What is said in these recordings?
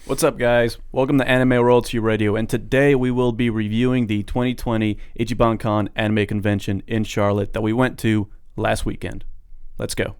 What's up, guys? Welcome to Anime Royalty Radio, and today we will be reviewing the 2020 Ichiban Con anime convention in Charlotte that we went to last weekend. Let's go.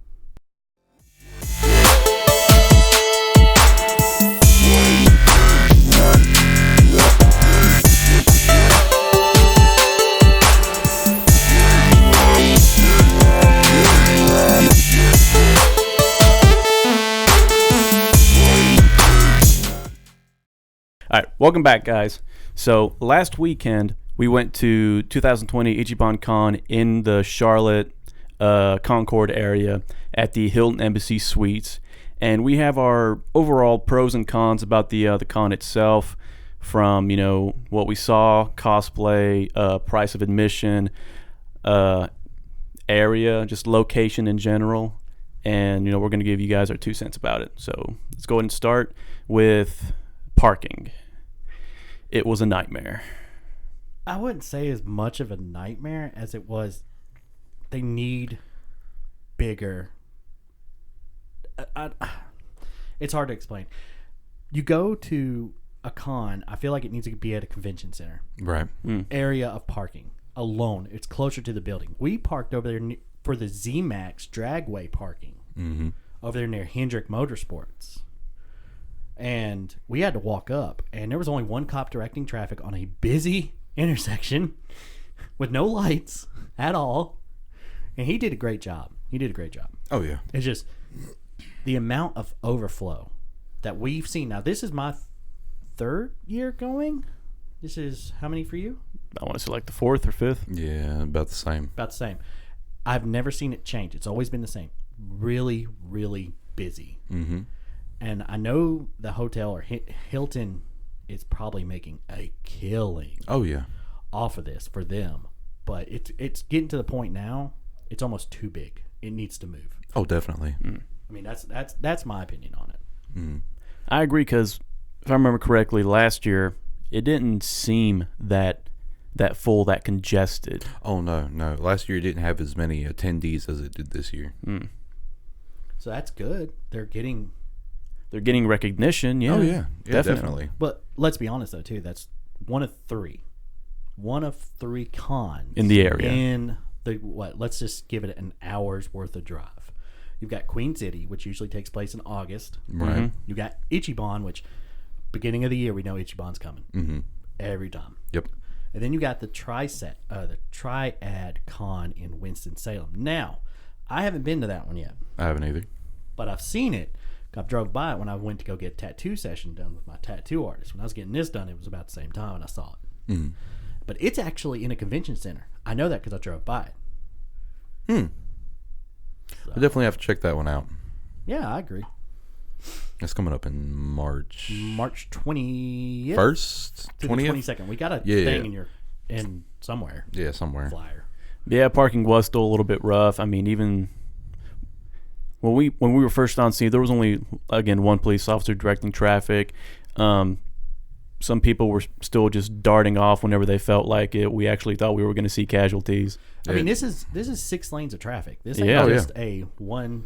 All right, welcome back, guys. So last weekend we went to 2020 Ichiban Con in the Charlotte Concord area at the Hilton Embassy Suites, and we have our overall pros and cons about the con itself, from what we saw, cosplay, price of admission, area, just location in general, and we're going to give you guys our 2 cents about it. So let's go ahead and start with parking. It was a nightmare. I wouldn't say as much of a nightmare as it was. They need bigger. It's hard to explain. You go to a con, I feel like it needs to be at a convention center. Right. Area of parking alone. It's closer to the building. We parked over there for the Z-Max Dragway parking over there near Hendrick Motorsports. And we had to walk up, and there was only one cop directing traffic on a busy intersection with no lights at all. And he did a great job. Oh, yeah. It's just the amount of overflow that we've seen. Now, this is my third year going. This is how many for you? I want to say like the 4th or 5th. Yeah, about the same. About the same. I've never seen it change. It's always been the same. Really, really busy. Mm-hmm. And I know the hotel or Hilton is probably making a killing. Oh, yeah. Off of this for them. But it's getting to the point now, it's almost too big. It needs to move. Oh, definitely. I mean, that's my opinion on it. I agree, because if I remember correctly, last year it didn't seem that full, that congested. Oh, no. Last year it didn't have as many attendees as it did this year. So that's good. They're getting recognition. Yeah. Oh, yeah. Definitely. But let's be honest, though, too. That's one of three cons in the area. In the let's just give it an hour's worth of drive. You've got Queen City, which usually takes place in August. Right. You got Ichiban, which beginning of the year we know Ichiban's coming every time. Yep. And then you got the Triad Con in Winston-Salem. Now, I haven't been to that one yet. I haven't either. But I've seen it. I drove by it when I went to go get a tattoo session done with my tattoo artist. When I was getting this done, it was about the same time, and I saw it. But it's actually in a convention center. I know that because I drove by it. So, I definitely have to check that one out. yeah, I agree. It's coming up in March. March 20th? 1st? To 20th? the 22nd. We got a Yeah. thing in somewhere. Yeah, somewhere. Flyer. Yeah, parking was still a little bit rough. I mean, even when we were first on scene, there was only, again, one police officer directing traffic. Some people were still just darting off whenever they felt like it. We actually thought we were going to see casualties. I mean, this is 6 lanes of traffic. This ain't Yeah. just a one,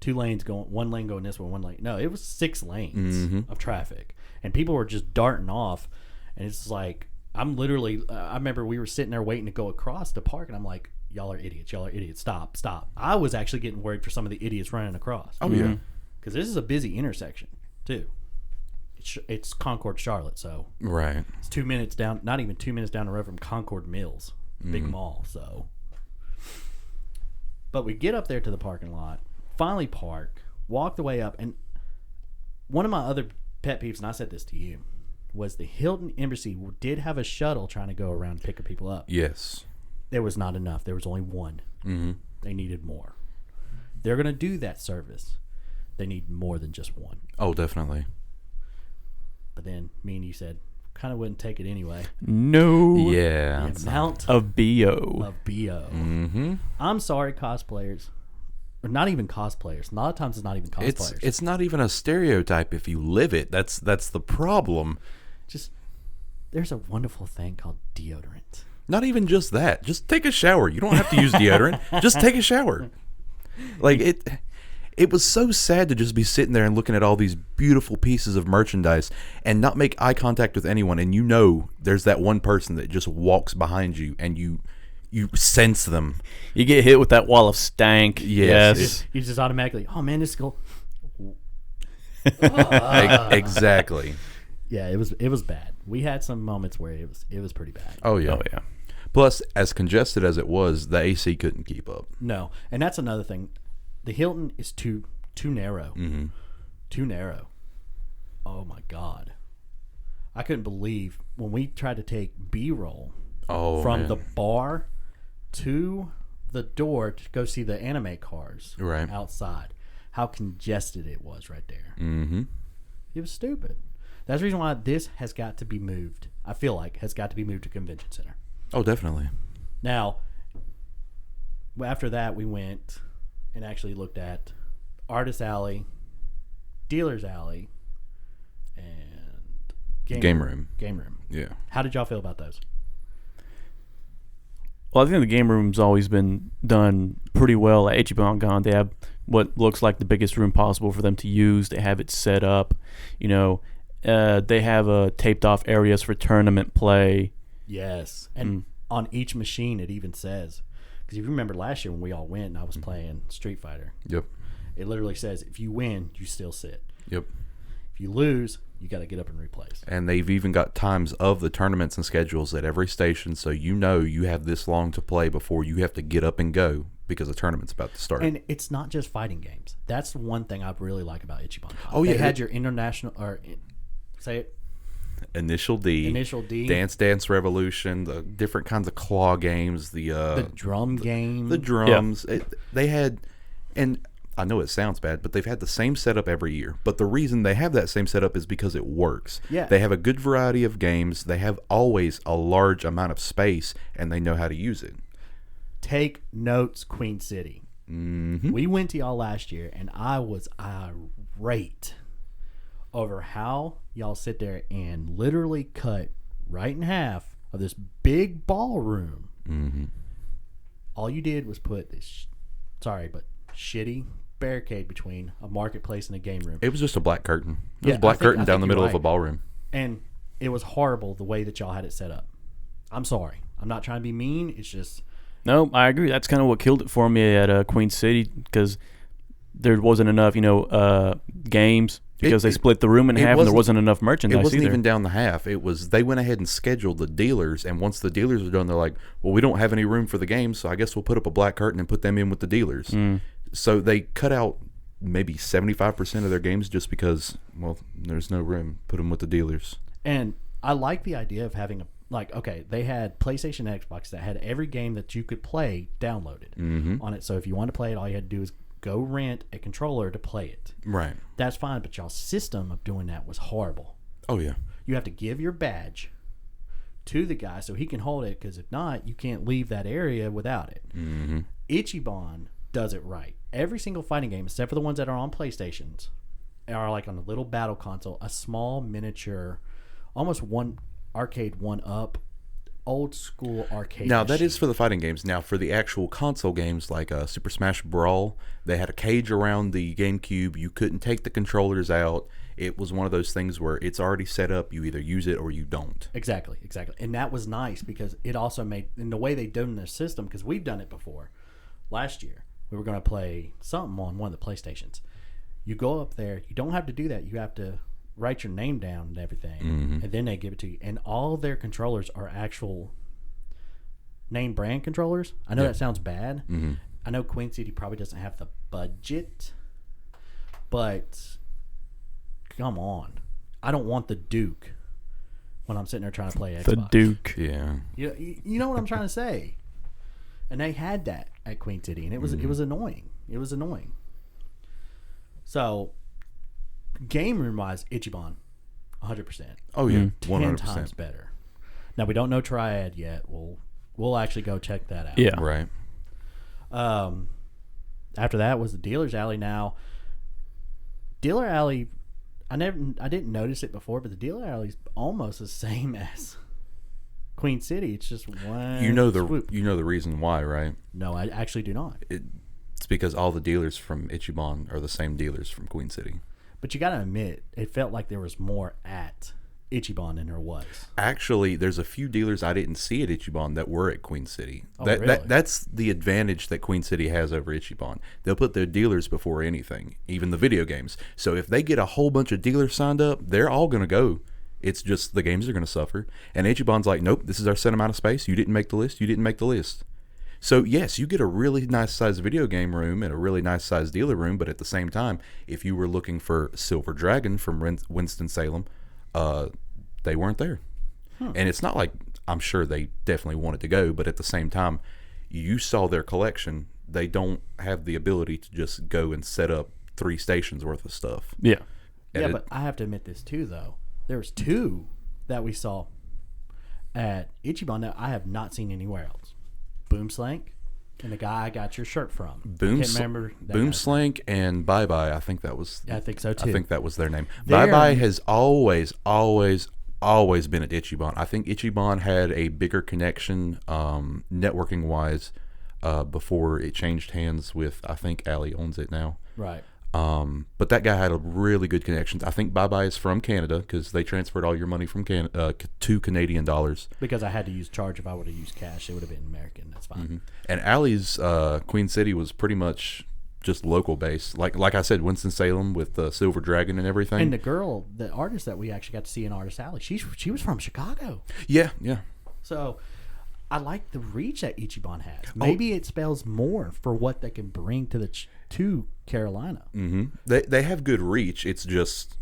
2 lanes going, one lane going this way, one lane. No, it was 6 lanes of traffic, and people were just darting off. And it's like, I'm literally, I remember we were sitting there waiting to go across to park, and I'm like, y'all are idiots. Stop. I was actually getting worried for some of the idiots running across. Oh, yeah. Because this is a busy intersection, too. It's Concord, Charlotte, so Right. it's 2 minutes down, not even 2 minutes down the road from Concord Mills, big mall, so. But we get up there to the parking lot, finally park, walk the way up, and one of my other pet peeves, and I said this to you, was the Hilton Embassy did have a shuttle trying to go around and pick people up. Yes. There was not enough. There was only one. They needed more. They're going to do that service. They need more than just one. Oh, definitely. But then me and you said, kind of wouldn't take it anyway. No. Yeah. The amount Of BO. of BO. I'm sorry, cosplayers. Or not even cosplayers. A lot of times it's not even cosplayers. It's not even a stereotype if you live it. That's the problem. Just, there's a wonderful thing called deodorant. Not even just that. Just take a shower. You don't have to use deodorant. Just take a shower. Like it was so sad to just be sitting there and looking at all these beautiful pieces of merchandise and not make eye contact with anyone. And there's that one person that just walks behind you and you sense them. You get hit with that wall of stank. Yes. You just automatically, oh man, this is cool. Exactly. Yeah, it was bad. We had some moments where it was pretty bad. Oh yeah. Oh yeah. Plus, as congested as it was, the AC couldn't keep up. No, and that's another thing. The Hilton is too narrow. Mm-hmm. Too narrow. Oh my God. I couldn't believe when we tried to take B-roll from the bar to the door to go see the anime cars outside, how congested it was right there. Mm-hmm. It was stupid. That's the reason why this has got to be moved. I feel like has got to be moved to Convention Center. Oh, definitely. Now, after that, we went and actually looked at Artist Alley, Dealer's Alley, and Game Room. Game Room. Yeah. How did y'all feel about those? Well, I think the game room's always been done pretty well at Ichiban Con. They have what looks like the biggest room possible for them to use. They have it set up. They have taped off areas for tournament play. Yes. And on each machine, it even says, because if you remember last year when we all went and I was playing Street Fighter, Yep. it literally says, if you win, you still sit. Yep. If you lose, you got to get up and replace. And they've even got times of the tournaments and schedules at every station, so you have this long to play before you have to get up and go because the tournament's about to start. And it's not just fighting games. That's one thing I really like about Ichiban Con. Oh, yeah. They had your international, say it. Initial D, Dance Revolution, the different kinds of claw games, the drum game, the drums. Yeah. They had, and I know it sounds bad, but they've had the same setup every year. But the reason they have that same setup is because it works. Yeah. They have a good variety of games. They have always a large amount of space, and they know how to use it. Take notes, Queen City. Mm-hmm. We went to y'all last year, and I was irate over how y'all sit there and literally cut right in half of this big ballroom. Mm-hmm. All you did was put this, shitty barricade between a marketplace and a game room. It was just a black curtain. It was a black curtain down the middle of a ballroom. And it was horrible the way that y'all had it set up. I'm sorry. I'm not trying to be mean. It's just... No, I agree. That's kind of what killed it for me at Queen City because there wasn't enough, games because they split the room in half and there wasn't enough merchandise. It wasn't either. even down the half. It was they went ahead and scheduled the dealers, and once the dealers were done, they're like, "Well, we don't have any room for the games, so I guess we'll put up a black curtain and put them in with the dealers." So they cut out maybe 75% of their games just because, well, there's no room. Put them with the dealers. And I like the idea of having they had PlayStation and Xbox that had every game that you could play downloaded on it. So if you want to play it, all you had to do is go rent a controller to play it. Right. That's fine, but y'all's system of doing that was horrible. Oh, yeah. You have to give your badge to the guy so he can hold it, because if not, you can't leave that area without it. Mm-hmm. Ichiban does it right. Every single fighting game, except for the ones that are on PlayStations, are like on a little battle console, a small miniature, almost one arcade one-up, old school arcade Now, machine. that is for the fighting games. Now, for the actual console games like Super Smash Brawl, they had a cage around the GameCube. You couldn't take the controllers out. It was one of those things where it's already set up. You either use it or you don't. Exactly. And that was nice because it also made, in the way they done in their system, because we've done it before. Last year, we were going to play something on one of the PlayStations. You go up there. You don't have to do that. You have to write your name down and everything, and then they give it to you. And all their controllers are actual name brand controllers. I know that sounds bad. I know Queen City probably doesn't have the budget, but come on. I don't want the Duke when I'm sitting there trying to play Xbox. The Duke. Yeah. You know what I'm trying to say. And they had that at Queen City, and it was annoying. It was annoying. So, game room wise, Ichiban, 100%. Oh yeah, 10 100%. times better. Now we don't know Triad yet. We'll actually go check that out. Yeah. Right. After that was the Dealer's Alley. Now, Dealer Alley, I didn't notice it before, but the Dealer Alley is almost the same as Queen City. It's just one. You know swoop. the reason why, right? No, I actually do not. It's because all the dealers from Ichiban are the same dealers from Queen City. But you got to admit, it felt like there was more at Ichiban than there was. Actually, there's a few dealers I didn't see at Ichiban that were at Queen City. Oh, really? That's the advantage that Queen City has over Ichiban. They'll put their dealers before anything, even the video games. So if they get a whole bunch of dealers signed up, they're all going to go. It's just the games are going to suffer. And Ichiban's like, nope, this is our set amount of space. You didn't make the list. You didn't make the list. So, yes, you get a really nice-sized video game room and a really nice-sized dealer room, but at the same time, if you were looking for Silver Dragon from Winston-Salem, they weren't there. And it's not like I'm sure they definitely wanted to go, but at the same time, you saw their collection. They don't have the ability to just go and set up 3 stations worth of stuff. Yeah. Yeah, but I have to admit this too, though. There was 2 that we saw at Ichiban that I have not seen anywhere else. Boomslank and the guy I got your shirt from. Boomslank and Bye Bye. I think that was. I think so too. I think that was their name. Bye Bye has always been at Ichiban. I think Ichiban had a bigger connection, networking wise, before it changed hands with. I think Ali owns it now. Right. But that guy had a really good connections. I think Bye Bye is from Canada because they transferred all your money from to Canadian dollars. Because I had to use charge. If I would have used cash, it would have been American. That's fine. Mm-hmm. And Ali's Queen City was pretty much just local based. Like I said, Winston-Salem with the Silver Dragon and everything. And the girl, the artist that we actually got to see in Artist Alley, she was from Chicago. Yeah. So I like the reach that Ichiban has. Maybe it spells more for what they can bring to to Carolina. Mm-hmm. They have good reach. It's just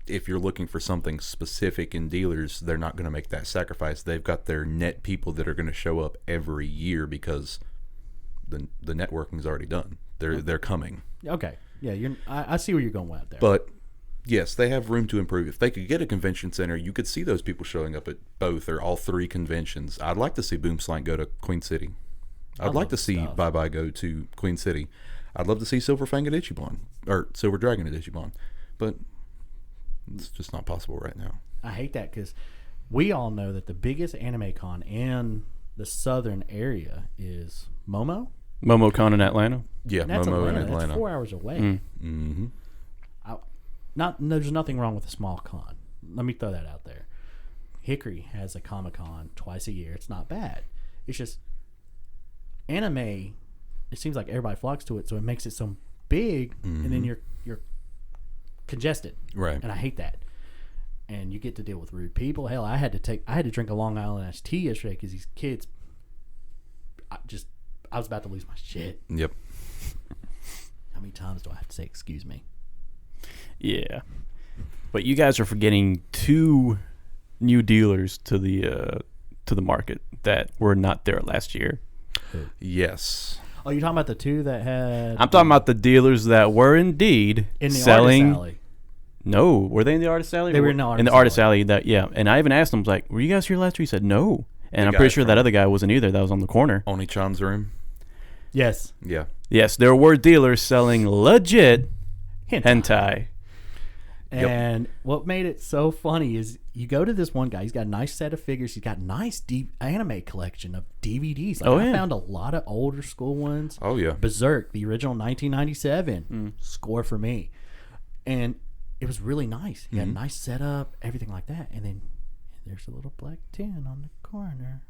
if you're looking for something specific in dealers, they're not going to make that sacrifice. They've got their net people that are going to show up every year because the networking's already done. They're coming. Okay. Yeah, I see where you're going with there. But yes, they have room to improve. If they could get a convention center, you could see those people showing up at both or all 3 conventions. I'd like to see Boomslank go to Queen City. I'd like to see Bye Bye go to Queen City. I'd love to see Silverfang at Ichiban or Silver Dragon at Ichiban, but it's just not possible right now. I hate that because we all know that the biggest anime con in the southern area is MomoCon in Atlanta. Yeah, Momo in Atlanta. That's 4 hours away. Mm-hmm. There's nothing wrong with a small con. Let me throw that out there. Hickory has a Comic-Con twice a year. It's not bad. It's just anime. It seems like everybody flocks to it, so it makes it so big, and then you're congested. Right. And I hate that. And you get to deal with rude people. Hell, I had to drink a Long Island iced tea yesterday because these kids. I was about to lose my shit. Yep. How many times do I have to say excuse me? Yeah. But you guys are forgetting 2 new dealers to the market that were not there last year. Yes. Oh, you're talking about the 2 that had... I'm talking about the dealers that were indeed in the selling... Artist Alley. No. Were they in the Artist Alley? They were in the Artist Alley. Yeah. And I even asked them, like, were you guys here last year? He said, no. And I'm pretty sure that other guy wasn't either. That was on the corner. Oni-chan's room? Yes. Yeah. Yes, there were dealers selling legit hentai. And what made it so funny is you go to this one guy. He's got a nice set of figures. He's got a nice deep anime collection of DVDs. I found a lot of older school ones. Oh, yeah. Berserk, the original 1997. Score for me. And it was really nice. He had a nice setup, everything like that. And then there's a little black tin on the corner.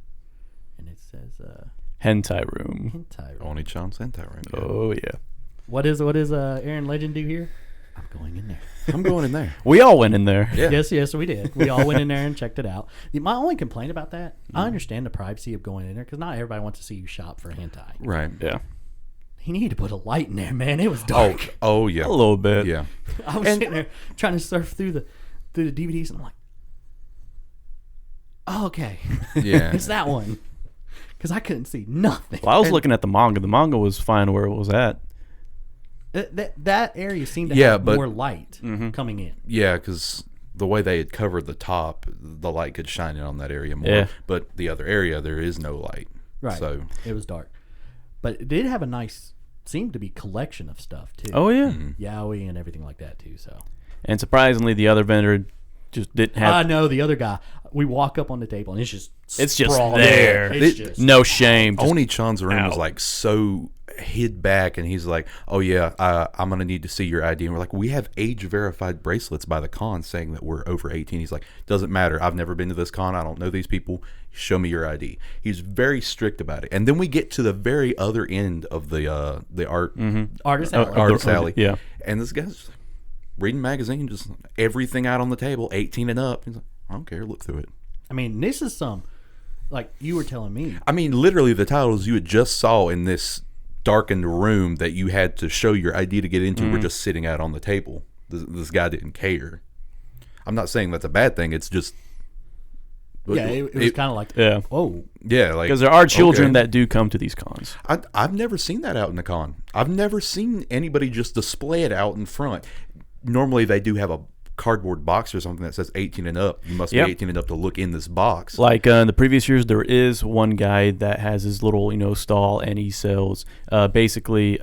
And it says... hentai room. Hentai room. Oni-chan's hentai room. Yeah. Oh, yeah. What does Aaron Legend do here? I'm going in there. I'm going in there. We all went in there. Yeah. Yes, we did. We all went in there and checked it out. My only complaint about that, I understand the privacy of going in there because not everybody wants to see you shop for hentai. Right. Yeah. He needed to put a light in there, man. It was dark. Oh yeah. A little bit. Yeah. I was sitting there trying to surf through the DVDs, and I'm like, oh, okay. Yeah. It's that one. Because I couldn't see nothing. Well, I was looking at the manga. The manga was fine where it was at. That area seemed to have more light coming in. Yeah, because the way they had covered the top, the light could shine in on that area more. Yeah. But the other area, there is no light. Right. So it was dark. But it did have a nice, seemed to be collection of stuff, too. Oh, yeah. Yaoi and everything like that, too. So. And surprisingly, the other vendor just didn't have... I know, the other guy. We walk up on the table and it's just sprawled there. there. It's just No shame. Just Oni-chan's room was out. like so hid back, and he's like, "Oh yeah, I'm gonna need to see your ID." And we're like, "We have age-verified bracelets by the con saying that we're over 18." He's like, "Doesn't matter. I've never been to this con. I don't know these people. Show me your ID." He's very strict about it. And then we get to the very other end of the art artist alley. artist alley, Yeah. and this guy's reading magazine, just everything out on the table, 18 and up. He's like, "I don't care. Look through it." I mean, this is some, like you were telling me. I mean, literally, the titles you had just saw in this darkened room that you had to show your ID to get into were just sitting out on the table. This guy didn't care. I'm not saying that's a bad thing. It's just, Yeah, it was kind of like, Yeah. oh, yeah, like Because there are children okay. that do come to these cons. I've never seen that out in the con. I've never seen anybody just display it out in front. Normally, they do have a cardboard box or something that says 18 and up. You must Yep. be 18 and up to look in this box. Like in the previous years, there is one guy that has his little, stall, and he sells basically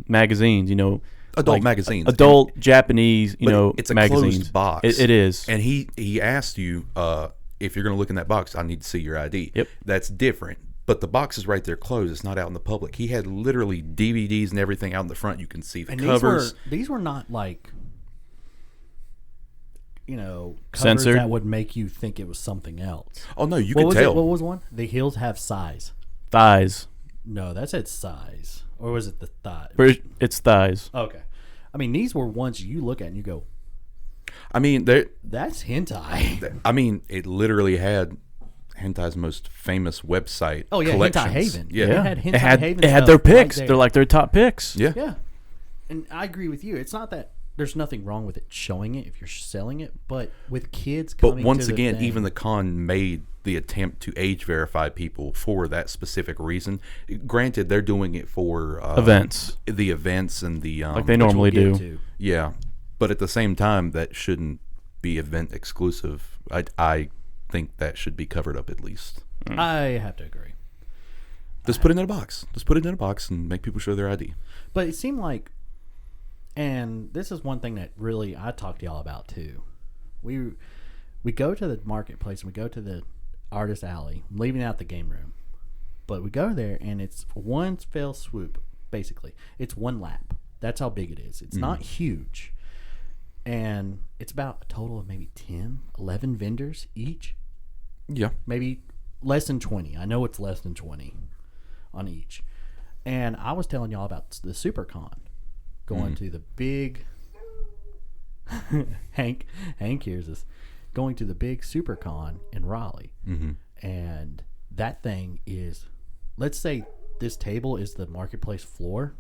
magazines, Adult like magazines. adult Japanese, But it's a magazines. closed box. It is. And he asked you, if you're going to look in that box, I need to see your ID. Yep. That's different. But the box is right there closed. It's not out in the public. He had literally DVDs and everything out in the front. You can see the and covers. these were not like, covers Censored? that would make you think it was something else. Oh, no, you What could was tell. it? What was one? The heels have size. Thighs. No, that said size. Or was it the thigh? It's thighs. Okay. I mean, these were ones you look at and you go, I mean, that's hentai. it literally had Hentai's most famous website. Oh, yeah, collections. Hentai Haven. Yeah. It had Hentai It had, Haven it had stuff their right picks. there. They're like their top picks. Yeah. Yeah. And I agree with you. It's not that there's nothing wrong with it showing it if you're selling it, but with kids coming But once to the again, thing, even the con made the attempt to age verify people for that specific reason. Granted, they're doing it for Events. the events and the Like they which we'll normally get do. to. yeah. But at the same time, that shouldn't be event exclusive. I think that should be covered up at least. I have to agree. Just put it in a box. Just put it in a box and make people show their ID. But it seemed like, and this is one thing that really I talked to y'all about too. We go to the marketplace and we go to the artist alley, leaving out the game room. But we go there and it's one fell swoop, basically. It's one lap. That's how big it is. It's not huge. And it's about a total of maybe 10, 11 vendors each. Yeah. Maybe less than 20. I know it's less than 20 on each. And I was telling y'all about the SuperCon, going to the big Hank hears us, going to the big SuperCon in Raleigh. And that thing is, let's say this table is the marketplace floor.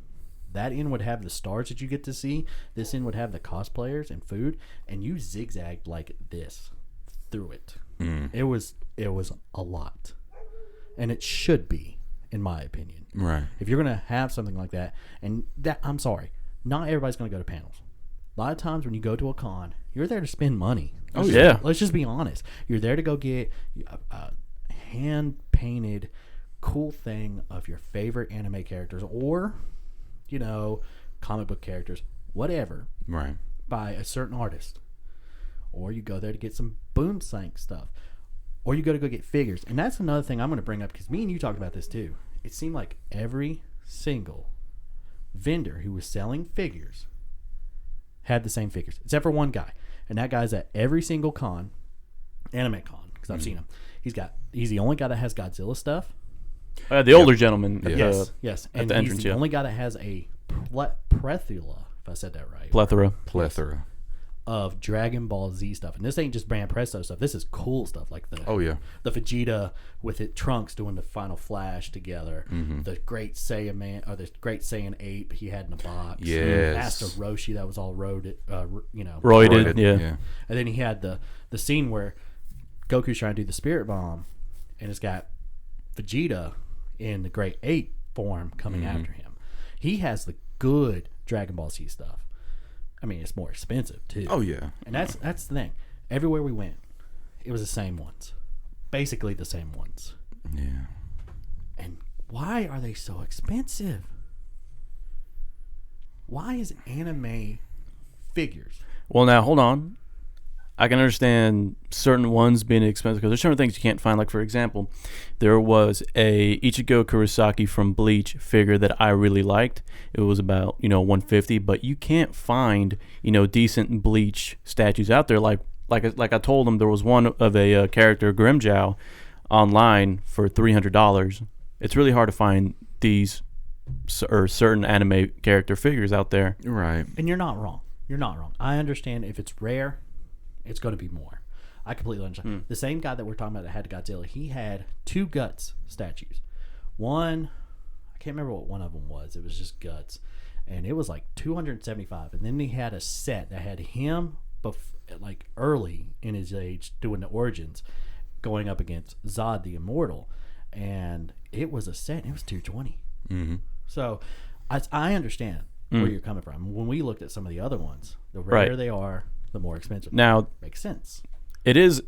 That end would have the stars that you get to see. This end would have the cosplayers and food, and you zigzagged like this through it. It was a lot, and it should be, in my opinion. Right. If you're gonna have something like that, and that, I'm sorry, not everybody's gonna go to panels. A lot of times when you go to a con, you're there to spend money. Yeah. Let's just be honest. You're there to go get a hand painted cool thing of your favorite anime characters, or comic book characters, whatever, Right. by a certain artist. Or you go there to get some boomsank stuff. Or you go get figures. And that's another thing I'm going to bring up, because me and you talked about this too. It seemed like every single vendor who was selling figures had the same figures, except for one guy. And that guy's at every single con, anime con, because I've seen him. He's the only guy that has Godzilla stuff. The older gentleman. at Yes, the yes. at And the he's entrance, the yeah. only guy that has a plethora, if I said that right, Plethora. of Dragon Ball Z stuff. And this ain't just Brand Presto stuff. This is cool stuff, like the Oh, yeah. the Vegeta with it Trunks doing the final flash together. The Great Saiyan Man, or the Great Saiyan ape he had in a box. Yes. Master Roshi that was all roided. Roided, yeah. And then he had the scene where Goku's trying to do the Spirit Bomb, and it's got Vegeta in the Great Ape form coming after him. He has the good Dragon Ball Z stuff. I mean, it's more expensive too. Oh, yeah. And that's the thing. Everywhere we went, it was the same ones, basically the same ones. Yeah. And why are they so expensive? Why is anime figures? Well, now hold on. I can understand certain ones being expensive because there's certain things you can't find. Like, for example, there was a Ichigo Kurosaki from Bleach figure that I really liked. It was about, $150, but you can't find, decent Bleach statues out there. Like I told them, there was one of a character, Grimjow, online for $300. It's really hard to find these or certain anime character figures out there. Right. And you're not wrong. You're not wrong. I understand if it's rare, it's going to be more. I completely understand. The same guy that we're talking about that had Godzilla, he had 2 Guts statues. One, I can't remember what one of them was. It was just Guts. And it was like $275. And then he had a set that had him like early in his age doing the origins, going up against Zod the Immortal. And it was a set. It was $220. Mm-hmm. So I understand where you're coming from. When we looked at some of the other ones, the rarer they are, the more expensive. Now, makes sense. It is,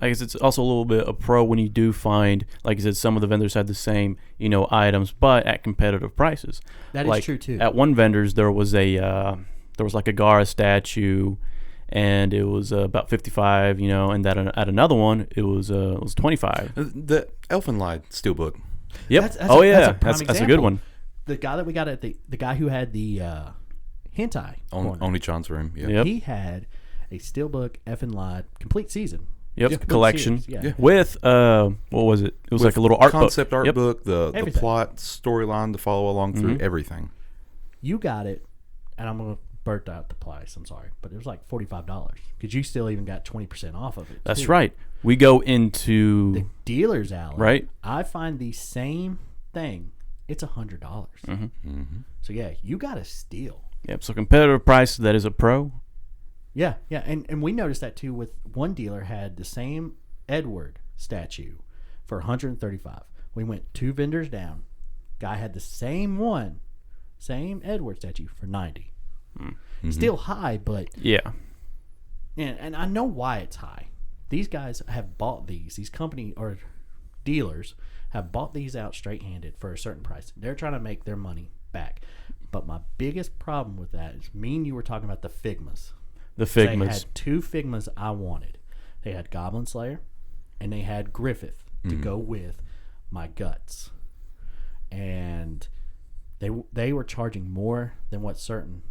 I guess it's also a little bit a pro when you do find, like you said, some of the vendors had the same, items, but at competitive prices. That is true too. At one vendor's, there was like a Gaara statue, and it was about $55, and at another one, it was $25. The Elfenlied Steelbook. Yep. That's That's a good one. The guy that we got at the guy who had the hentai Oni-chan's room. Yeah. Yep. he had a steelbook Elfenlied complete season. Yep. Complete Collection. series, yeah. With what was it? It was like a little art concept book. art Yep. book, the Everything. plot, storyline to follow along through, everything. You got it, and I'm gonna burnt out the price. I'm sorry, but it was like $45 because you still even got 20% off of it. That's too. right. We go into The dealer's alley. Right. I find the same thing. It's $100. So yeah, you got a steal. Yep. So competitive price, that is a pro. Yeah, and we noticed that too. With one dealer had the same Edward statue for $135. We went 2 vendors down. Guy had the same Edward statue for $90. Still high, but Yeah. and I know why it's high. These guys have bought these company or dealers have bought these out straight-handed for a certain price. They're trying to make their money back. But my biggest problem with that is me and you were talking about the Figmas. The They Figmas. had 2 Figmas I wanted. They had Goblin Slayer and they had Griffith to go with my Guts. And they were charging more than what certain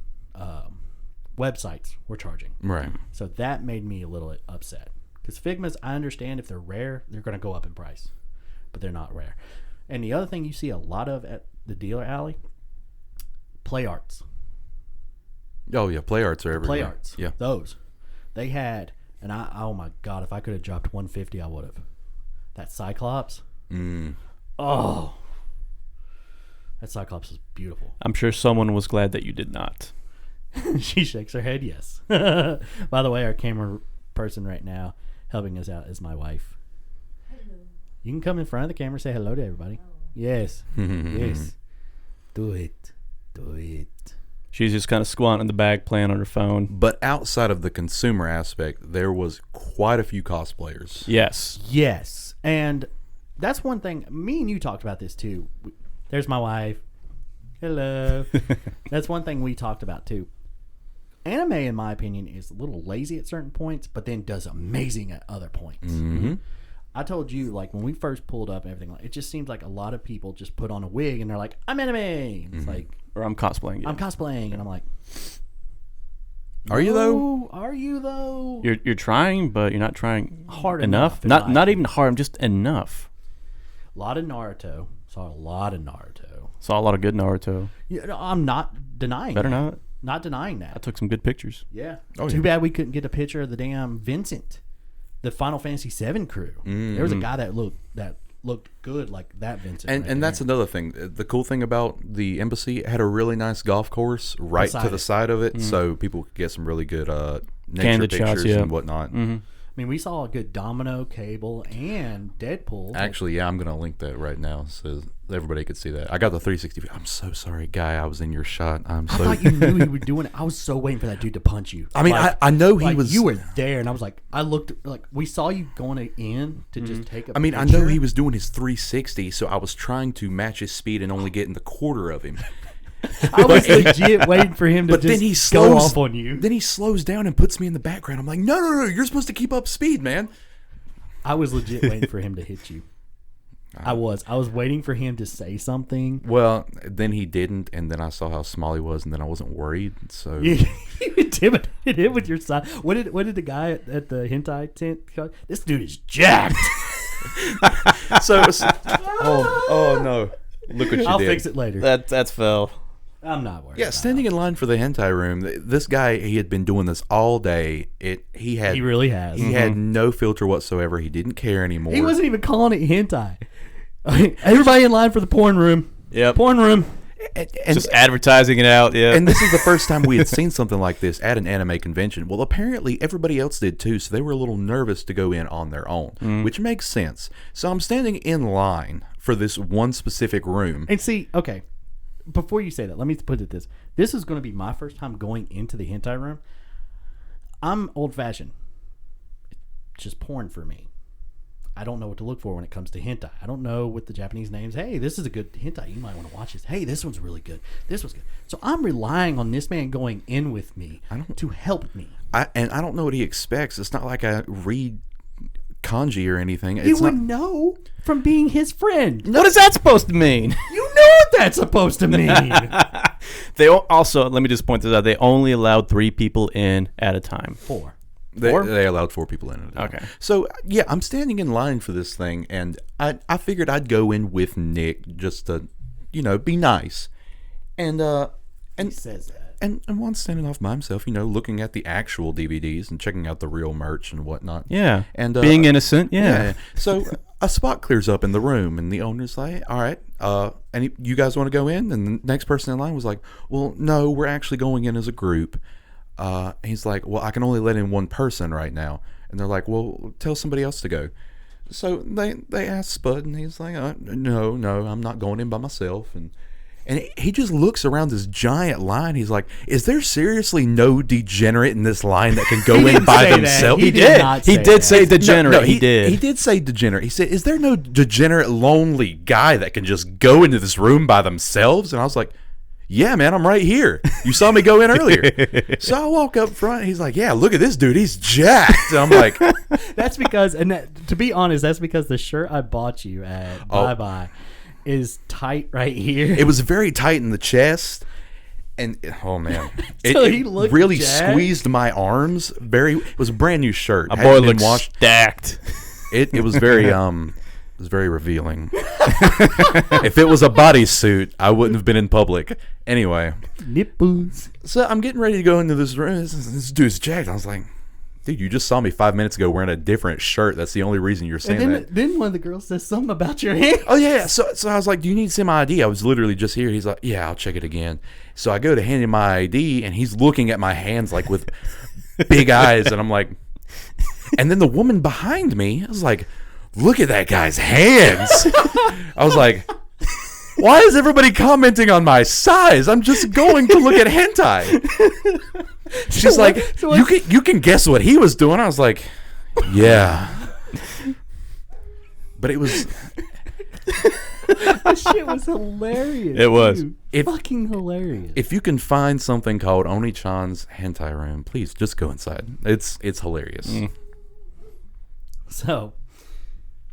websites were charging. Right. So that made me a little upset. Because Figmas, I understand if they're rare, they're going to go up in price. But they're not rare. And the other thing you see a lot of at the dealer alley, play arts. Oh, yeah. Play arts are everywhere. Play arts. Yeah. Those. They had, and oh my God, if I could have dropped $150, I would have. That Cyclops. Oh. That Cyclops is beautiful. I'm sure someone was glad that you did not. She shakes her head, yes. By the way, our camera person right now helping us out is my wife. Hello. You can come in front of the camera and say hello to everybody. Yes. Yes. Do it. Do it. She's just kind of squatting in the back playing on her phone. But outside of the consumer aspect, there was quite a few cosplayers. Yes. Yes. And that's one thing. Me and you talked about this too. There's my wife. Hello. That's one thing we talked about too. Anime, in my opinion, is a little lazy at certain points, but then does amazing at other points. I told you, like, when we first pulled up and everything, like, it just seems like a lot of people just put on a wig and they're like, I'm anime. And it's like, Or I'm cosplaying. Yeah. I'm cosplaying. And I'm like, Are you though? "No, Are you though? You're trying, but you're not trying Hard enough. enough, in my Not even hard, just enough. A lot of Naruto. Saw a lot of Naruto. Saw a lot of good Naruto. Yeah, no, I'm not denying Better that. not. Not denying I that. took some good pictures. Yeah. Oh, Too yeah. bad we couldn't get a picture of the damn Vincent, the Final Fantasy VII crew. There was a guy that looked good like that Vincent. And right and that's there. another thing. The cool thing about the embassy, it had a really nice golf course right Beside to the it. side of it, so people could get some really good nature Candid pictures shots, yeah. and whatnot. I mean, we saw a good Domino, Cable, and Deadpool. Actually, yeah, I'm going to link that right now so everybody could see that. I got the 360. I'm so sorry, guy. I was in your shot. I thought you knew he was doing it. I was so waiting for that dude to punch you. I mean, Like- I know he like, was. You were there, and I was like, I looked like we saw you going in to just take a. I mean, I picture. know he was doing his 360, so I was trying to match his speed and only getting the quarter of him. I was legit waiting for him to But just then he go slows off on you. Then he slows down and puts me in the background. I'm like, no, you're supposed to keep up speed, man. I was legit waiting for him to hit you. I was waiting for him to say something. Well, then he didn't, and then I saw how small he was, and then I wasn't worried. So You intimidated him with your size. What did the guy at the hentai tent call? This dude is jacked. oh no, look what you I'll did. fix it later. That's Phil. I'm not worried. Yeah, standing in line for the hentai room. This guy, he had been doing this all day. He really has. He had no filter whatsoever. He didn't care anymore. He wasn't even calling it hentai. Everybody in line for the porn room. Yep. Porn room. And Just advertising it out. Yeah. And this is the first time we had seen something like this at an anime convention. Well, apparently everybody else did too, so they were a little nervous to go in on their own, which makes sense. So I'm standing in line for this one specific room. And see, okay, before you say that, let me put it this. This is going to be my first time going into the hentai room. I'm old-fashioned. It's just porn for me. I don't know what to look for when it comes to hentai. I don't know what the Japanese names. Hey, this is a good hentai. You might want to watch this. Hey, this one's really good. This one's good. So I'm relying on this man going in with me to help me. And I don't know what he expects. It's not like I read kanji or anything. You It's would not. know from being his friend. What is that supposed to mean? You know what that's supposed to mean. They also, let me just point this out. They only allowed 3 people in at a time. 4. They allowed 4 people in. Okay. So yeah, I'm standing in line for this thing, and I figured I'd go in with Nick just to, be nice, and He says that. And Juan's standing off by himself, looking at the actual DVDs and checking out the real merch and whatnot. Yeah. And being innocent. Yeah. So a spot clears up in the room, and the owner's like, "All right, you guys want to go in?" And the next person in line was like, "Well, no, we're actually going in as a group." He's like, "Well, I can only let in one person right now." And they're like, "Well, tell somebody else to go." So they asked Spud, and he's like, "No, I'm not going in by myself." And he just looks around this giant line. He's like, "Is there seriously no degenerate in this line that can go in by themselves?" He did not He say did that. say degenerate. No, he did. He did say degenerate. He said, "Is there no degenerate, lonely guy that can just go into this room by themselves?" And I was like, "Yeah, man, I'm right here. You saw me go in earlier." So I walk up front. He's like, "Yeah, look at this dude. He's jacked." And I'm like, That's because, to be honest, that's because the shirt I bought you at Bye Bye is tight right here. it was very tight in the chest. And oh man, So it he looked really jacked? squeezed my arms. It was a brand new shirt. A Hadn't boy been looks washed. stacked. It was very it was very revealing. If it was a bodysuit, I wouldn't have been in public. Anyway, Nipples. so I'm getting ready to go into this room. This dude's jacked. I was like, "Dude, you just saw me 5 minutes ago wearing a different shirt. That's the only reason you're saying And that." then one of the girls says something about your hand. Oh yeah. So I was like, "Do you need to see my ID?" I was literally just here. He's like, "Yeah, I'll check it again." So I go to hand him my ID, and he's looking at my hands like with big eyes, and I'm like, and then the woman behind me, I was like, "Look at that guy's hands." I was like, "Why is everybody commenting on my size? I'm just going to look at hentai." She's like, "You can guess what he was doing." I was like, "Yeah." But it was That shit was hilarious. It was. dude. Fucking hilarious. if you can find something called Oni-chan's hentai room, please just go inside. It's hilarious. So,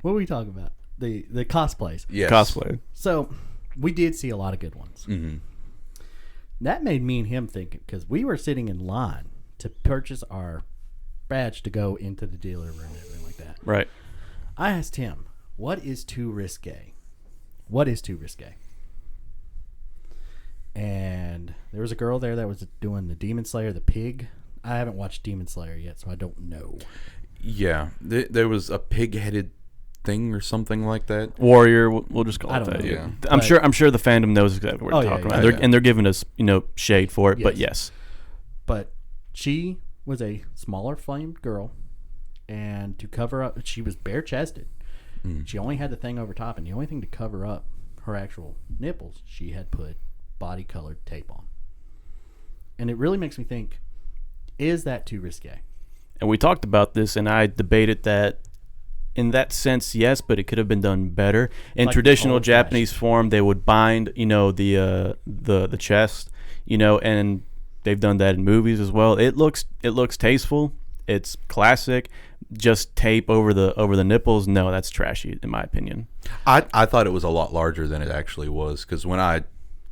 what were we talking about? The cosplays. Yes. Cosplay. So, we did see a lot of good ones. Mhm. That made me and him think, because we were sitting in line to purchase our badge to go into the dealer room and everything like that. Right. I asked him, what is too risque? What is too risque? And there was a girl there that was doing the Demon Slayer, the pig. I haven't watched Demon Slayer yet, so I don't know. Yeah. There was a pig-headed thing or something like that. Warrior. We'll just call I it don't that. know. Yeah. I'm But- sure the fandom knows exactly what Oh, we're yeah, talking yeah, about. yeah. And they're giving us shade for it. But Yes. yes. But she was a smaller flamed girl, and to cover up, she was bare chested. She only had the thing over top, and the only thing to cover up her actual nipples, she had put body colored tape on. And it really makes me think, is that too risque? And we talked about this, and I debated that in that sense, yes, but it could have been done better. In Like traditional old-fashioned. Japanese form, they would bind, the chest, and they've done that in movies as well. It looks tasteful. It's classic. Just tape over the nipples. No, that's trashy in my opinion. I thought it was a lot larger than it actually was, because when I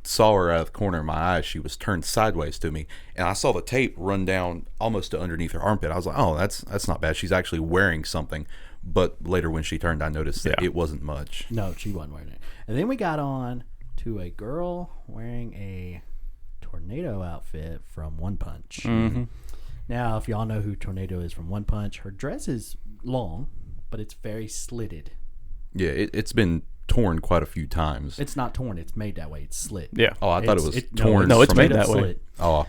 saw her out of the corner of my eye, she was turned sideways to me, and I saw the tape run down almost to underneath her armpit. I was like, oh, that's not bad. She's actually wearing something. But later when she turned, I noticed that it wasn't much. No, she wasn't wearing it. And then we got on to a girl wearing a tornado outfit from One Punch. Mm-hmm. Now, if y'all know who Tornado is from One Punch, her dress is long, but it's very slitted. Yeah, it's been torn quite a few times. It's not torn. It's made that way. It's slit. Yeah. Oh, I thought it was No, torn. No, it's from made it. that way. Slit. Oh,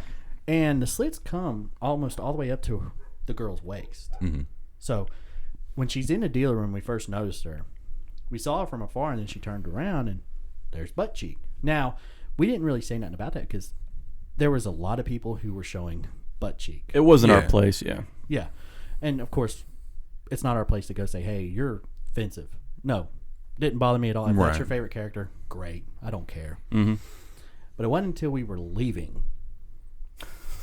And the slits come almost all the way up to the girl's waist. mm-hmm. So when she's in the dealer room, we first noticed her. We saw her from afar, and then she turned around, and there's butt cheek. Now, we didn't really say nothing about that because there was a lot of people who were showing butt cheek. It wasn't our Yeah. place. Yeah. Yeah. And, of course, it's not our place to go say, hey, you're offensive. No. Didn't bother me at all. If that's Right. your favorite character, great. I don't care. Mm-hmm. But it wasn't until we were leaving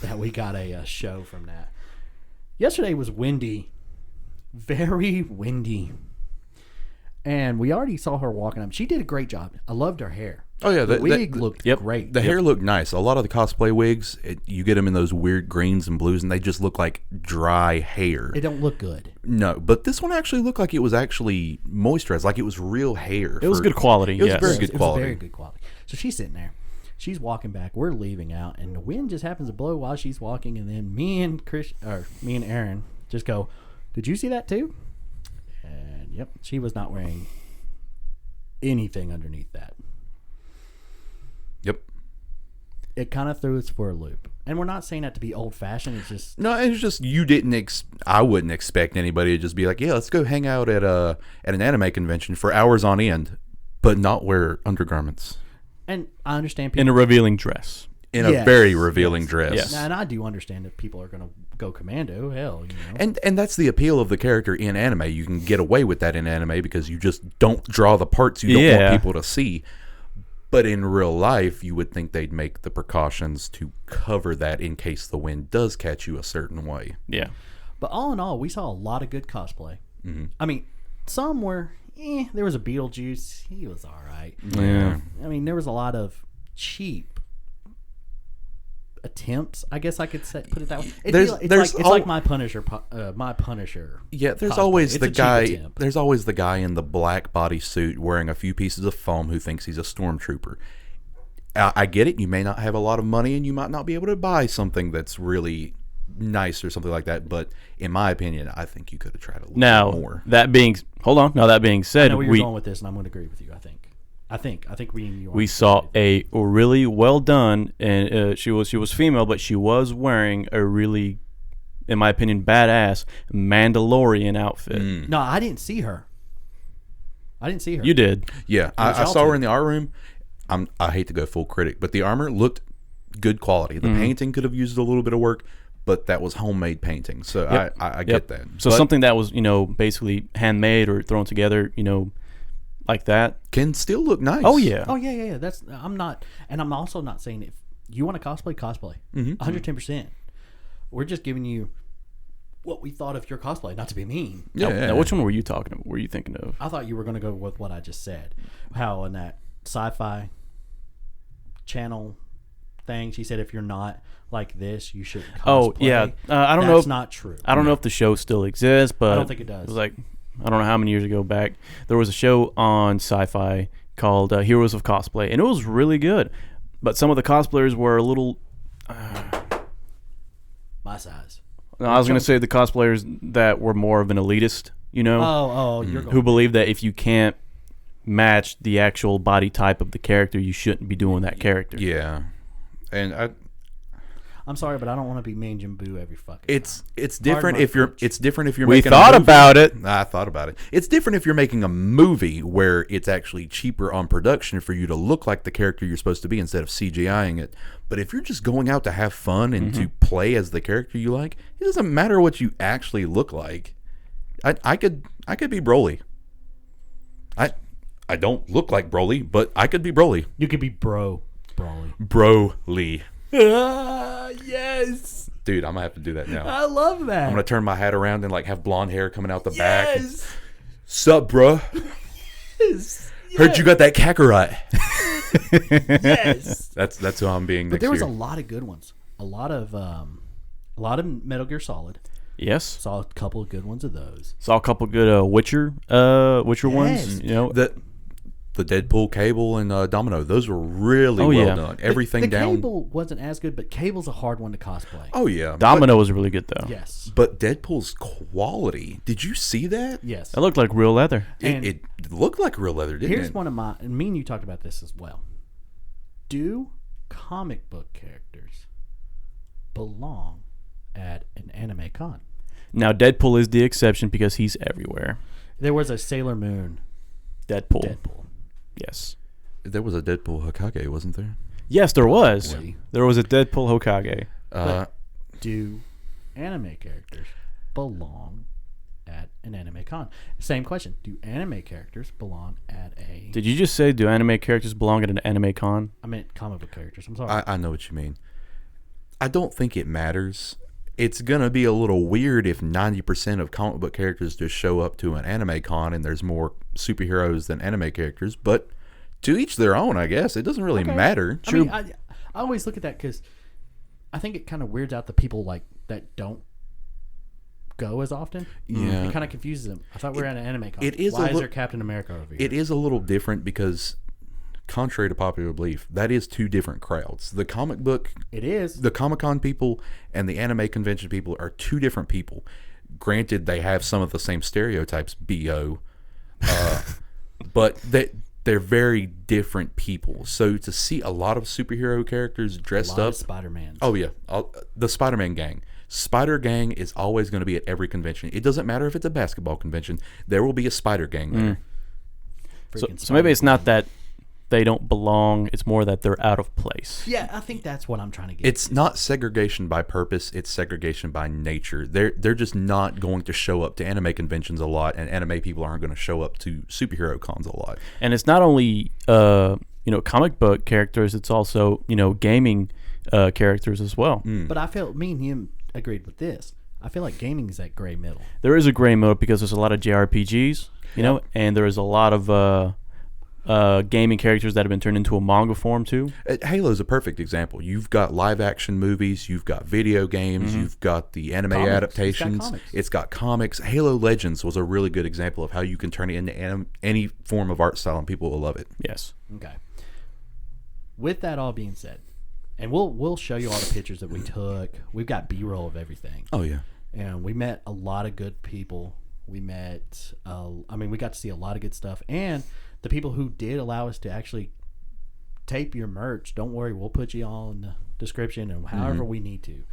that we got a show from that. Yesterday was windy. Very windy. And we already saw her walking up. She did a great job. I loved her hair. Oh yeah, The wig looked Yep. great. The hair looked nice. A lot of the cosplay wigs, you get them in those weird greens and blues, and they just look like dry hair. It don't look good. No, but this one actually looked like it was actually moisturized, like it was real hair. It was good quality. It was yes. very good It was quality. very good quality. So she's sitting there. She's walking back. We're leaving out, and the wind just happens to blow while she's walking. And then me and Aaron just go, "Did you see that too?" And yep, she was not wearing anything underneath that. Yep. It kind of threw us for a loop. And we're not saying that to be old fashioned. It's just No, it's just you didn't. I wouldn't expect anybody to just be like, "Yeah, let's go hang out at an anime convention for hours on end," but not wear undergarments and I understand In people. a revealing dress. in Yes, a very revealing yes. dress. Yes. And I do understand that people are going to go commando. Hell, you know. And that's the appeal of the character in anime. You can get away with that in anime because you just don't draw the parts you don't Yeah. want people to see. But in real life, you would think they'd make the precautions to cover that in case the wind does catch you a certain way. Yeah. But all in all, we saw a lot of good cosplay. Mm-hmm. I mean, some were, there was a Beetlejuice. He was all right. Yeah. I mean, there was a lot of cheap attempts, I guess I could put it that way. It's like my Punisher. My Punisher. Yeah, there's cosplay. always It's the a cheap guy. attempt. There's always the guy in the black bodysuit wearing a few pieces of foam who thinks he's a stormtrooper. I get it. You may not have a lot of money, and you might not be able to buy something that's really nice or something like that. But in my opinion, I think you could have tried a little Now bit more. that being I said, know where you're going with this, and I'm going to agree with you. I think we saw a really well done, and she was female, but she was wearing a really, in my opinion, badass Mandalorian outfit. No, I didn't see her. You did. Yeah, I y'all saw her two. in the art room. I hate to go full critic, but the armor looked good quality. The painting could have used a little bit of work, but that was homemade painting, so Yep. I get that. So But something that was basically handmade or thrown together, like that. can still look nice. Oh yeah. Oh yeah. I'm also not saying if you want to cosplay. 110%. We're just giving you what we thought of your cosplay, not to be mean. Yeah. Now, which one were you talking about? Were you thinking of? I thought you were going to go with what I just said. How in that sci-fi channel thing, she said if you're not like this, you shouldn't cosplay. Oh yeah. I don't know. That's If, not true. I don't know if the show still exists, but I don't think it does. It was like I don't know how many years ago back. There was a show on Sci-Fi called Heroes of Cosplay, and it was really good. But some of the cosplayers were a little. My size. I was going to say the cosplayers that were more of an elitist, You're going. who believe that if you can't match the actual body type of the character, you shouldn't be doing that character. Yeah, and I'm sorry, but I don't want to be mean Jim Boo every fucking. it's different my if you're. French. It's different if you're. We making thought a movie. about it. I thought about it. It's different if you're making a movie where it's actually cheaper on production for you to look like the character you're supposed to be instead of CGIing it. But if you're just going out to have fun and to play as the character you like, it doesn't matter what you actually look like. I could be Broly. I don't look like Broly, but I could be Broly. You could be Broly. Broly. Yes. Dude, I'm gonna have to do that now. I love that. I'm gonna turn my hat around and like have blonde hair coming out the back. Sup, bruh? Yes. Heard you got that Kakarot. Yes. That's who I'm being But next there was year. a lot of good ones. A lot of Metal Gear Solid. Yes. Saw a couple of good ones of those. Saw a couple good Witcher ones. You know, The Deadpool, Cable, and Domino. Those were really well done. Everything the down. Cable wasn't as good, but Cable's a hard one to cosplay. Oh yeah, Domino was really good though. Yes. But Deadpool's quality. Did you see that? Yes. It looked like real leather. It looked like real leather, didn't it? Here's one of my, and me and you talked about this as well. Do comic book characters belong at an anime con? Now Deadpool is the exception because he's everywhere. There was a Sailor Moon Deadpool. Yes. There was a Deadpool Hokage, wasn't there? Yes, there was. Probably. There was a Deadpool Hokage. Do anime characters belong at an anime con? Same question. Do anime characters belong at a... Did you just say do anime characters belong at an anime con? I meant comic book characters. I'm sorry. I know what you mean. I don't think it matters. It's going to be a little weird if 90% of comic book characters just show up to an anime con and there's more superheroes than anime characters. But to each their own, I guess. It doesn't really matter. I mean, I always look at that because I think it kind of weirds out the people like that don't go as often. Yeah. It kind of confuses them. I thought we were at an anime con. It is Why is there Captain America over here? It is a little different because, contrary to popular belief, that is two different crowds. The comic book... It is. The Comic-Con people and the anime convention people are two different people. Granted, they have some of the same stereotypes, B.O., but they're very different people. So to see a lot of superhero characters dressed up... Spider-Man. Oh, yeah. The Spider-Man gang. Spider Gang is always going to be at every convention. It doesn't matter if it's a basketball convention. There will be a Spider Gang there. So maybe it's not that they don't belong. It's more that they're out of place. Yeah, I think that's what I'm trying to get. It's not segregation by purpose. It's segregation by nature. They're just not going to show up to anime conventions a lot, and anime people aren't going to show up to superhero cons a lot. And it's not only comic book characters. It's also gaming characters as well. But I felt me and him agreed with this. I feel like gaming is that gray middle. There is a gray middle because there's a lot of JRPGs, and there is a lot of gaming characters that have been turned into a manga form too. Halo's a perfect example. You've got live action movies, you've got video games, you've got the anime adaptations. It's got comics. Halo Legends was a really good example of how you can turn it into any form of art style and people will love it. Yes. Okay. With that all being said, and we'll show you all the pictures that we took. We've got B-roll of everything. Oh yeah. And we met a lot of good people. We met, we got to see a lot of good stuff. And the people who did allow us to actually tape your merch, don't worry, we'll put you all in the description and however we need to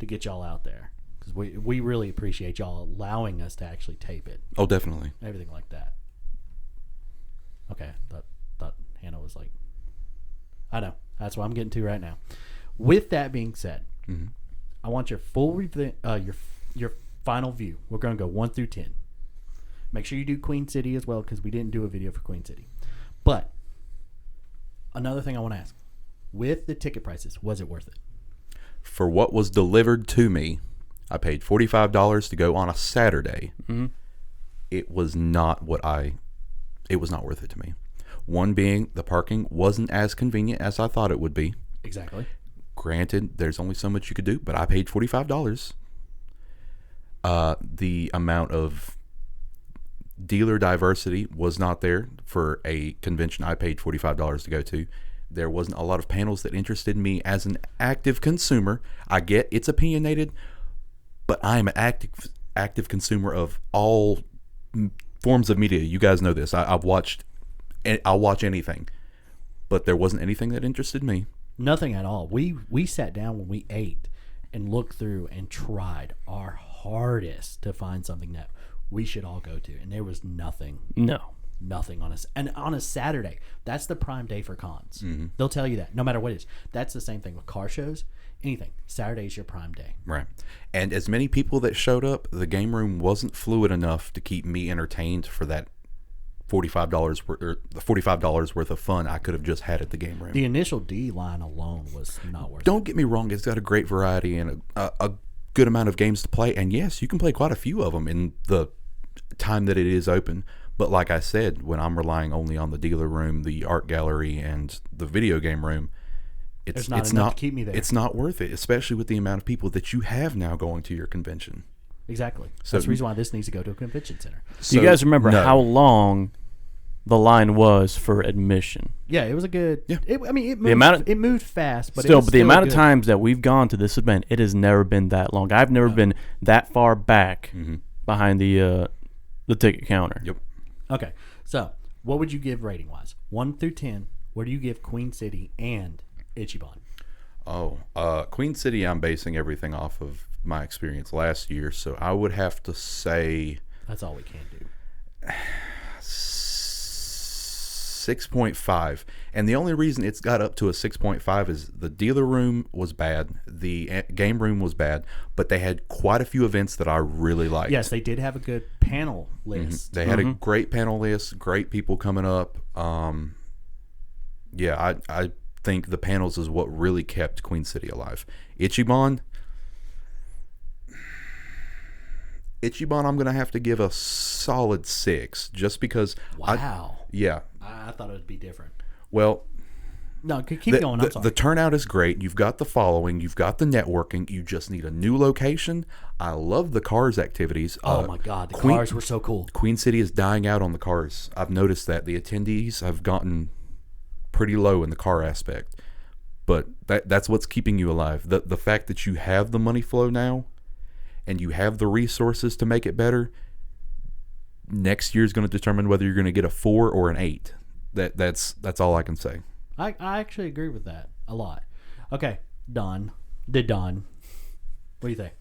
get y'all out there. Because we really appreciate y'all allowing us to actually tape it. Oh, definitely. Everything like that. Okay. Thought Hannah was like, I know. That's what I'm getting to right now. With that being said, I want your full your final view. We're going to go 1 through 10. Make sure you do Queen City as well because we didn't do a video for Queen City. But another thing I want to ask. With the ticket prices, was it worth it? For what was delivered to me, I paid $45 to go on a Saturday. It was not it was not worth it to me. One being the parking wasn't as convenient as I thought it would be. Exactly. Granted, there's only so much you could do, but I paid $45. The amount of dealer diversity was not there for a convention I paid $45 to go to. There wasn't a lot of panels that interested me as an active consumer. I get it's opinionated, but I'm an active consumer of all forms of media. You guys know this. I've watched... I'll watch anything, but there wasn't anything that interested me. Nothing at all. We sat down when we ate and looked through and tried our hardest to find something that we should all go to, and there was nothing. No. nothing and on a Saturday. That's the prime day for cons. Mm-hmm. They'll tell you that no matter what it is. That's the same thing with car shows. Anything. Saturday is your prime day. Right. And as many people that showed up, the game room wasn't fluid enough to keep me entertained for that $45 worth of fun I could have just had at the game room. The initial D line alone was not worth it. Don't get me wrong, it's got a great variety and a good amount of games to play. And yes, you can play quite a few of them in the time that it is open. But like I said, when I'm relying only on the dealer room, the art gallery, and the video game room, it's not enough to keep me there. It's not worth it, especially with the amount of people that you have now going to your convention. Exactly. So, that's the reason why this needs to go to a convention center. Do you guys remember how long the line was for admission? Yeah, it was a good. Yeah. It moved fast, but still, it was but the still amount good. of times that we've gone to this event, it has never been that long. I've never been that far back behind the ticket counter. Yep. Okay, so what would you give rating wise, 1 through 10? Where do you give Queen City and Ichiban? Queen City, I'm basing everything off of my experience last year, so I would have to say That's all we can do. 6.5. And the only reason it's got up to a 6.5 is the dealer room was bad, the game room was bad, but they had quite a few events that I really liked. Yes, they did have a good panel list. They had a great panel list, great people coming up. Yeah, I think the panels is what really kept Queen City alive. Ichiban, I'm going to have to give a solid 6 just because. Wow. Yeah. I thought it would be different. Well, No, keep going. I'm sorry. The turnout is great. You've got the following. You've got the networking. You just need a new location. I love the cars activities. Oh, my God. The cars were so cool. Queen City is dying out on the cars. I've noticed that. The attendees have gotten pretty low in the car aspect. But that's what's keeping you alive. The fact that you have the money flow now and you have the resources to make it better, next year is going to determine whether you're going to get a 4 or an 8. That's all I can say. I actually agree with that a lot. Okay, Don. What do you think?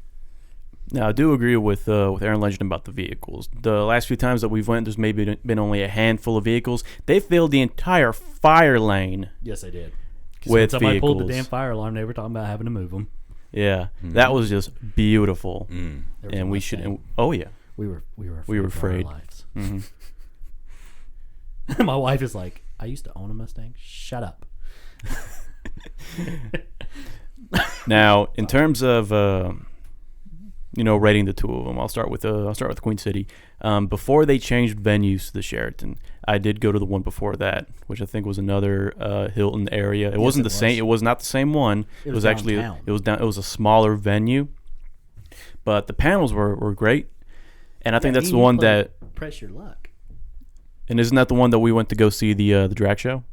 Now, I do agree with Aaron Legend about the vehicles. The last few times that we've went, there's maybe been only a handful of vehicles. They filled the entire fire lane. Yes, they did. With when somebody vehicles. pulled the damn fire alarm, they were talking about having to move them. Yeah, that was just beautiful. Mm. And we should. Oh yeah, We were afraid. For our lives. Mm-hmm. My wife is like, I used to own a Mustang. Shut up. Now, in terms of rating the two of them, I'll start with Queen City. Before they changed venues to the Sheraton, I did go to the one before that, which I think was another Hilton area. It wasn't the same. It was not the same one. It was actually downtown. It was a smaller venue, but the panels were great, and I think that's the one that. Press your luck. And isn't that the one that we went to go see the drag show?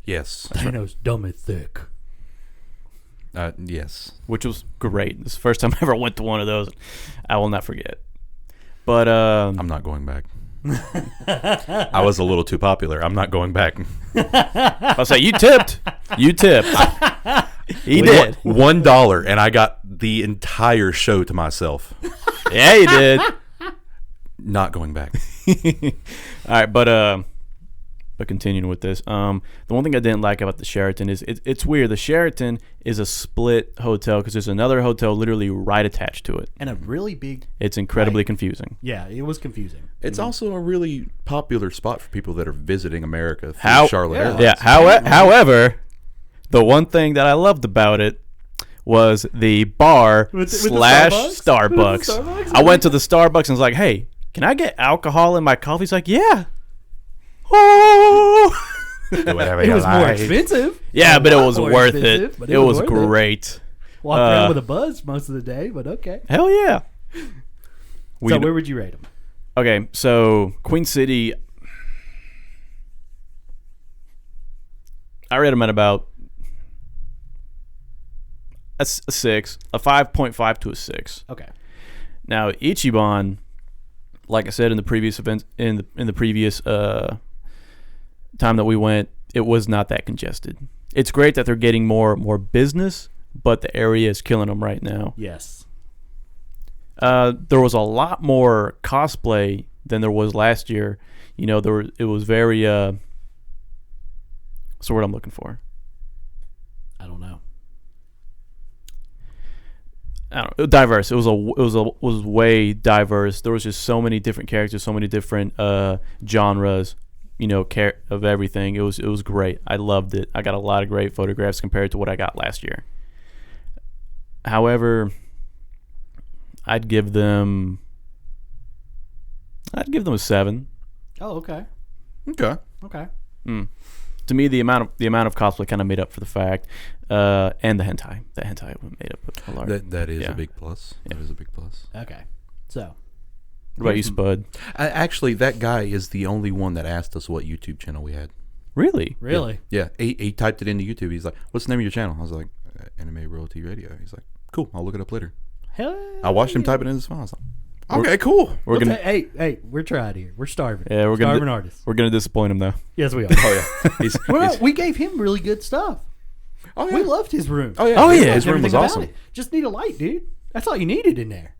Yes. Thanos dumb and thick. Yes. Which was great. This is the first time I ever went to one of those. I will not forget. But I'm not going back. I was a little too popular. I'm not going back. I'll say you tipped. He did. $1, and I got the entire show to myself. Yeah, you did. Not going back. All right, but continuing with this, the one thing I didn't like about the Sheraton is it's weird. The Sheraton is a split hotel because there's another hotel literally right attached to it. And a really big. It's incredibly confusing. Yeah, it was confusing. It's also a really popular spot for people that are visiting America through Charlotte Airlines. Yeah. However, the one thing that I loved about it was the bar / With the Starbucks. With the Starbucks? I went to the Starbucks and was like, "Hey, can I get alcohol in my coffee?" He's like, "Yeah." Oh. It was more expensive. Yeah, but it was More worth expensive, it. but It was worth it. great. Walk around with a buzz most of the day, but okay. Hell yeah. So where would you rate them? Okay, so Queen City, I rate them at about a 6, a 5.5 to a 6. Okay. Now Ichiban, like I said in the previous event, in the previous time that we went, it was not that congested. It's great that they're getting more business, but the area is killing them right now. Yes. There was a lot more cosplay than there was last year. You know, it was very what's the word I'm looking for? I don't know. I don't know, diverse. It was way diverse. There was just so many different characters, so many different genres, you know, of everything. It was great. I loved it. I got a lot of great photographs compared to what I got last year. However, I'd give them a 7. Oh, okay. Okay. Okay. To me, the amount of cosplay kind of made up for the fact, and the hentai. The hentai made up a large. That is yeah. a big plus. Yeah. That is a big plus. Okay. So, What about you, Spud? Actually, that guy is the only one that asked us what YouTube channel we had. Really? really? Yeah, he typed it into YouTube. He's like, "What's the name of your channel?" I was like, "Anime Royalty Radio." He's like, "Cool, I'll look it up later." Hell I watched him type it in his phone. I was like, "Okay, cool." We're gonna hey, we're trying here. We're starving. Yeah, we're gonna starving artists. we're gonna disappoint him though. Yes, we are. Oh yeah, Well, we gave him really good stuff. oh yeah, We loved his room. oh yeah, Oh, yeah. his room was Everything about awesome. it. Just need a light, dude. That's all you needed in there.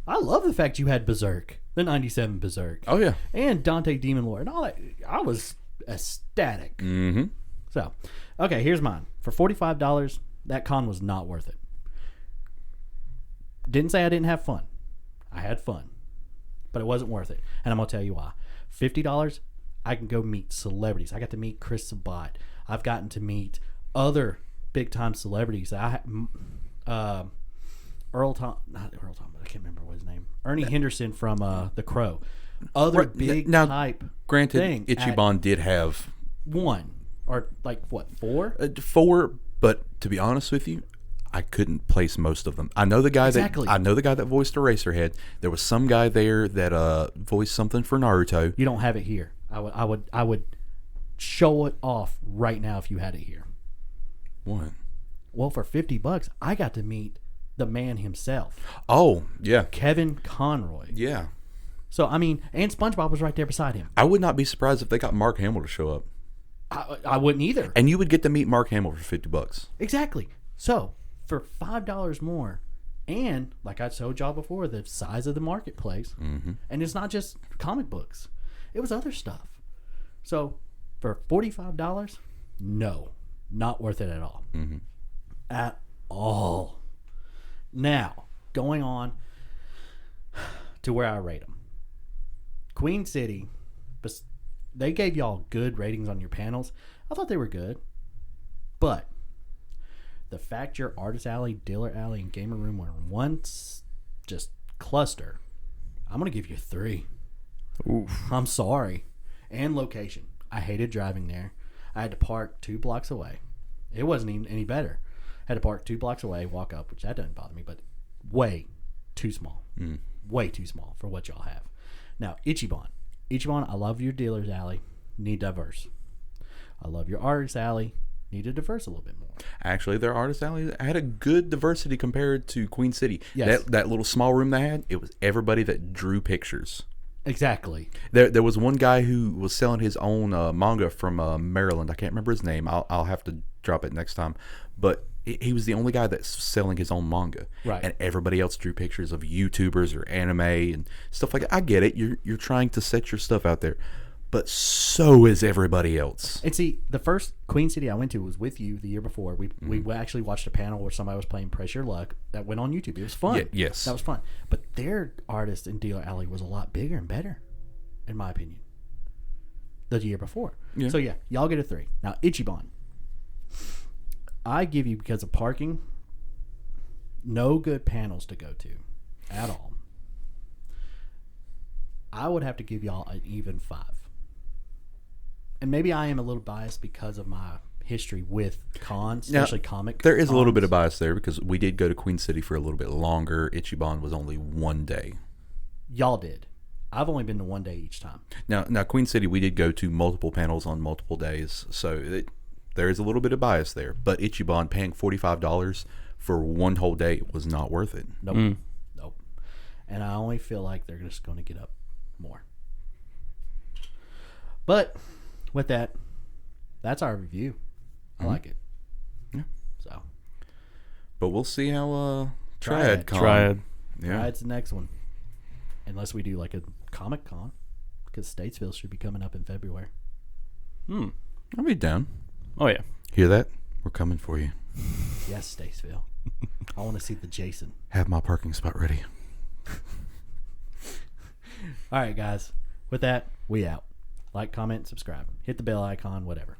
I love the fact you had Berserk, the '97 Berserk, Oh yeah, and Dante Demon Lord, and all that. I was ecstatic. mm-hmm. So, okay, here's mine. For $45, that con was not worth it. Didn't say I didn't have fun. I had fun. But it wasn't worth it. And I'm going to tell you why. $50, I can go meet celebrities. I got to meet Chris Sabat. I've gotten to meet other big-time celebrities. Earl Tom, not Earl Tom, but I can't remember what his name. Ernie Henderson from The Crow. Other Right, big now, type Granted, thing at Ichiban did have one. Or like, what, 4? 4, but to be honest with you, I couldn't place most of them. I know the guy Exactly. that voiced Eraserhead. There was some guy there that voiced something for Naruto. You don't have it here. I would show it off right now if you had it here. What? Well, for $50, I got to meet the man himself, Oh, yeah. Kevin Conroy. Yeah. So I mean, and SpongeBob was right there beside him. I would not be surprised if they got Mark Hamill to show up. I wouldn't either. And you would get to meet Mark Hamill for $50. Exactly. So for $5 more, and like I told y'all before, the size of the marketplace, and it's not just comic books; it was other stuff. So for $45, no, not worth it at all. At all. Now going on to where I rate them. Queen City, they gave y'all good ratings on your panels. I thought they were good, but the fact your Artist Alley, Dealer Alley, and Gamer Room were in one just cluster, I'm going to give you a 3. Oof. I'm sorry. And location. I hated driving there. I had to park 2 blocks away. It wasn't even any better. I had to park 2 blocks away, walk up, which that doesn't bother me, but way too small. Way too small for what y'all have. Now, Ichiban. Ichiban, I love your Dealer's Alley. Need diverse. I love your Artist Alley. Need to diverse a little bit more. Actually, their Artist Alley had a good diversity compared to Queen City. Yes. That little small room they had, it was everybody that drew pictures. Exactly. There was one guy who was selling his own manga from Maryland. I can't remember his name. I'll have to drop it next time. But he was the only guy that's selling his own manga. Right. And everybody else drew pictures of YouTubers or anime and stuff like that. I get it. You're trying to set your stuff out there. But so is everybody else. And see, the first Queen City I went to was with you the year before. We actually watched a panel where somebody was playing Press Your Luck that went on YouTube. It was fun. Yeah, yes. That was fun. But their Artist and Dealer Alley was a lot bigger and better, in my opinion, the year before. Yeah. So, yeah, y'all get a 3. Now, Ichiban. I give you, because of parking, no good panels to go to at all. I would have to give y'all an even 5. And maybe I am a little biased because of my history with cons, especially comic. There is cons. a little bit of bias there because we did go to Queen City for a little bit longer. Ichiban was only 1 day. Y'all did. I've only been to 1 day each time. Now Queen City, we did go to multiple panels on multiple days, so there is a little bit of bias there. But Ichiban, paying $45 for 1 whole day was not worth it. Nope. Nope. And I only feel like they're just going to get up more. But with that, that's our review. I like it. Yeah. So, But we'll see how Triad. Con. Triad. Yeah. Triad's the next one. unless we do like a Comic Con, because Statesville should be coming up in February. I'll be down. Oh yeah. Hear that? We're coming for you. Yes, Statesville. I want to see the Jason. Have my parking spot ready. All right, guys. With that, we out. Like, comment, subscribe. Hit the bell icon, whatever.